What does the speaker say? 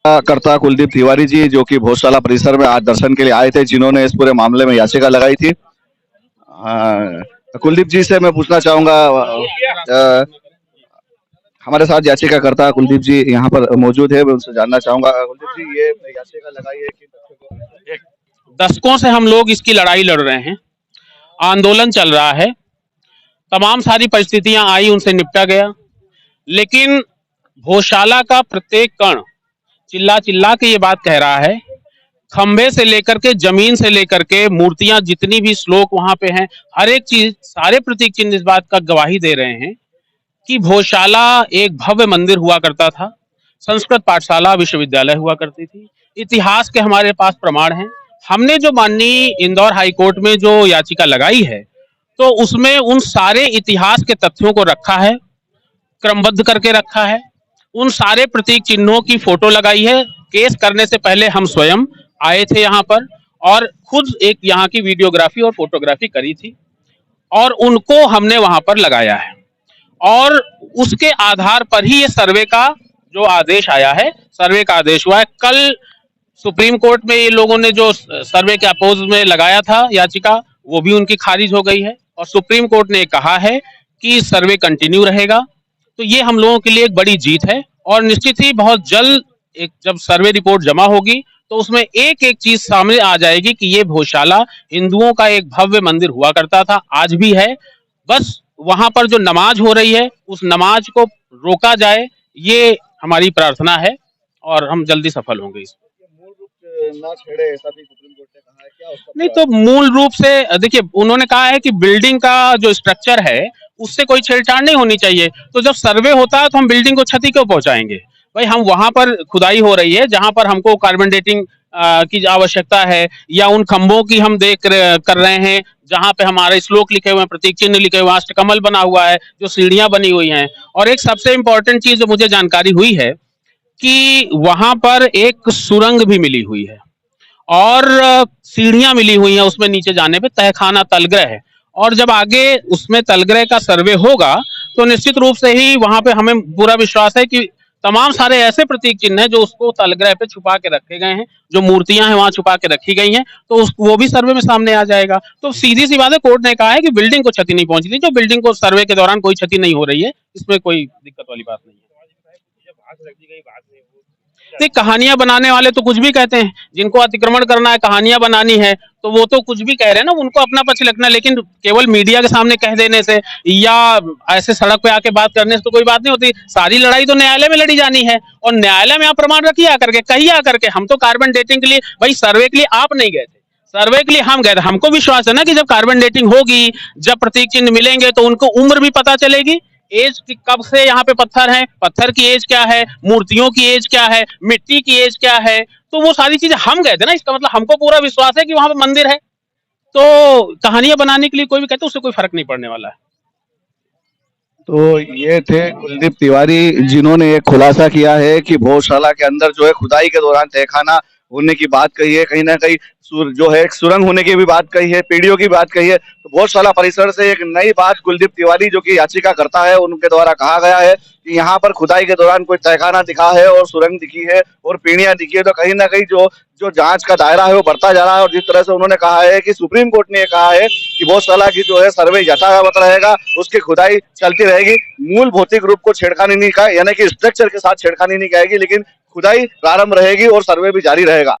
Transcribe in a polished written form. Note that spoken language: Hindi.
कर्ता कुलदीप तिवारी जी, जो कि भोजशाला परिसर में आज दर्शन के लिए आए थे, जिन्होंने इस पूरे मामले में याचिका लगाई थी। कुलदीप जी से मैं पूछना चाहूंगा, हमारे साथ याचिकाकर्ता कुलदीप जी यहाँ पर मौजूद है, मैं उनसे जानना चाहूंगा। कुलदीप जी, ये याचिका लगाई है कि दशकों से हम लोग इसकी लड़ाई लड़ रहे हैं, आंदोलन चल रहा है, तमाम सारी परिस्थितियां आई, उनसे निपटा गया, लेकिन भोजशाला का प्रत्येक कण चिल्ला चिल्ला के ये बात कह रहा है, खंबे से लेकर के जमीन से लेकर के मूर्तियां, जितनी भी श्लोक वहां पे हैं, हर एक चीज, सारे प्रतीक चिन्ह इस बात का गवाही दे रहे हैं कि भोजशाला एक भव्य मंदिर हुआ करता था, संस्कृत पाठशाला विश्वविद्यालय हुआ करती थी, इतिहास के हमारे पास प्रमाण हैं। हमने जो माननीय इंदौर हाई कोर्ट में जो याचिका लगाई है, तो उसमें उन सारे इतिहास के तथ्यों को रखा है, क्रमबद्ध करके रखा है, उन सारे प्रतीक चिन्हों की फोटो लगाई है। केस करने से पहले हम स्वयं आए थे यहाँ पर और खुद एक यहाँ की वीडियोग्राफी और फोटोग्राफी करी थी और उनको हमने वहां पर लगाया है, और उसके आधार पर ही ये सर्वे का जो आदेश आया है, सर्वे का आदेश हुआ है। कल सुप्रीम कोर्ट में ये लोगों ने जो सर्वे के अपोज में लगाया था याचिका, वो भी उनकी खारिज हो गई है और सुप्रीम कोर्ट ने कहा है कि सर्वे कंटिन्यू रहेगा। तो ये हम लोगों के लिए एक बड़ी जीत है और निश्चित ही बहुत जल्द एक जब सर्वे रिपोर्ट जमा होगी तो उसमें एक एक चीज सामने आ जाएगी कि ये भोजशाला हिंदुओं का एक भव्य मंदिर हुआ करता था, आज भी है। बस वहां पर जो नमाज हो रही है, उस नमाज को रोका जाए, ये हमारी प्रार्थना है और हम जल्दी सफल होंगे इसमें। मूल रूप ना छेड़े, ऐसा भी सुप्रीम कोर्ट ने कहा है, क्या उसका नहीं तो मूल रूप से देखिए, उन्होंने कहा है कि बिल्डिंग का जो स्ट्रक्चर है उससे कोई छेड़छाड़ नहीं होनी चाहिए। तो जब सर्वे होता है तो हम बिल्डिंग को क्षति क्यों पहुंचाएंगे? भाई, हम वहां पर खुदाई हो रही है जहां पर हमको कार्बन डेटिंग की आवश्यकता है, या उन खंभों की हम कर रहे हैं जहां पे हमारे श्लोक लिखे हुए हैं, प्रतीक चिन्ह लिखे हुए हैं, अष्टकमल बना हुआ है, जो सीढ़ियां बनी हुई हैं। और एक सबसे इंपॉर्टेंट चीज जो मुझे जानकारी हुई है कि वहां पर एक सुरंग भी मिली हुई है और सीढ़ियां मिली हुई हैं उसमें नीचे जाने पे, तहखाना तलग्रह है। और जब आगे उसमें तलग्रह का सर्वे होगा तो निश्चित रूप से ही वहां पे हमें पूरा विश्वास है कि तमाम सारे ऐसे प्रतीक चिन्ह हैं जो उसको तलग्रह पे छुपा के रखे गए हैं, जो मूर्तियां हैं वहां छुपा के रखी गई हैं, तो वो भी सर्वे में सामने आ जाएगा। तो सीधी सी बात है, कोर्ट ने कहा है कि बिल्डिंग को क्षति नहीं पहुंचती, जो बिल्डिंग को सर्वे के दौरान कोई क्षति नहीं हो रही है, इसमें कोई दिक्कत वाली बात नहीं है। नहीं, कहानियां बनाने वाले तो कुछ भी कहते हैं, जिनको अतिक्रमण करना है, कहानियां बनानी है, तो वो तो कुछ भी कह रहे हैं ना, उनको अपना पक्ष रखना है। लेकिन केवल मीडिया के सामने कह देने से या ऐसे सड़क पे आके बात करने से तो कोई बात नहीं होती। सारी लड़ाई तो न्यायालय में लड़ी जानी है और न्यायालय में आप प्रमाण रखिए आकर के, कहिए आकर के। हम तो कार्बन डेटिंग के लिए, भाई सर्वे के लिए आप नहीं गए थे, सर्वे के लिए हम गए थे। हमको विश्वास है ना कि जब कार्बन डेटिंग होगी, जब प्रतीक चिन्ह मिलेंगे तो उनको उम्र भी पता चलेगी, एज कब से यहाँ पे पत्थर है, पत्थर की एज क्या है, मूर्तियों की एज क्या है, मिट्टी की एज क्या है, तो वो सारी चीजें हम गए थे ना। इसका मतलब हमको पूरा विश्वास है कि वहां पे मंदिर है। तो कहानियां बनाने के लिए कोई भी कहते, उससे कोई फर्क नहीं पड़ने वाला है। तो ये थे कुलदीप तिवारी, जिन्होंने एक खुलासा किया है कि भोजशाला के अंदर जो है खुदाई के दौरान तहखाना होने की बात कही है, कहीं ना कहीं जो है एक सुरंग होने की भी बात कही है, पीढ़ियों की बात कही है। तो भोजशाला परिसर से एक नई बात कुलदीप तिवारी, जो कि याचिका करता है, उनके द्वारा कहा गया है कि यहाँ पर खुदाई के दौरान कोई तहखाना दिखा है और सुरंग दिखी है और पीढ़ियां दिखी है। तो कहीं ना कहीं जो जो जांच का दायरा है वो बढ़ता जा रहा है। और जिस तरह से उन्होंने कहा है कि सुप्रीम कोर्ट ने ये कहा है कि भोजशाला की जो है सर्वे यथावत रहेगा, उसकी खुदाई चलती रहेगी, मूल भौतिक रूप को छेड़खानी नहीं, यानी कि स्ट्रक्चर के साथ छेड़खानी नहीं कहेगी, लेकिन खुदाई प्रारंभ रहेगी और सर्वे भी जारी रहेगा।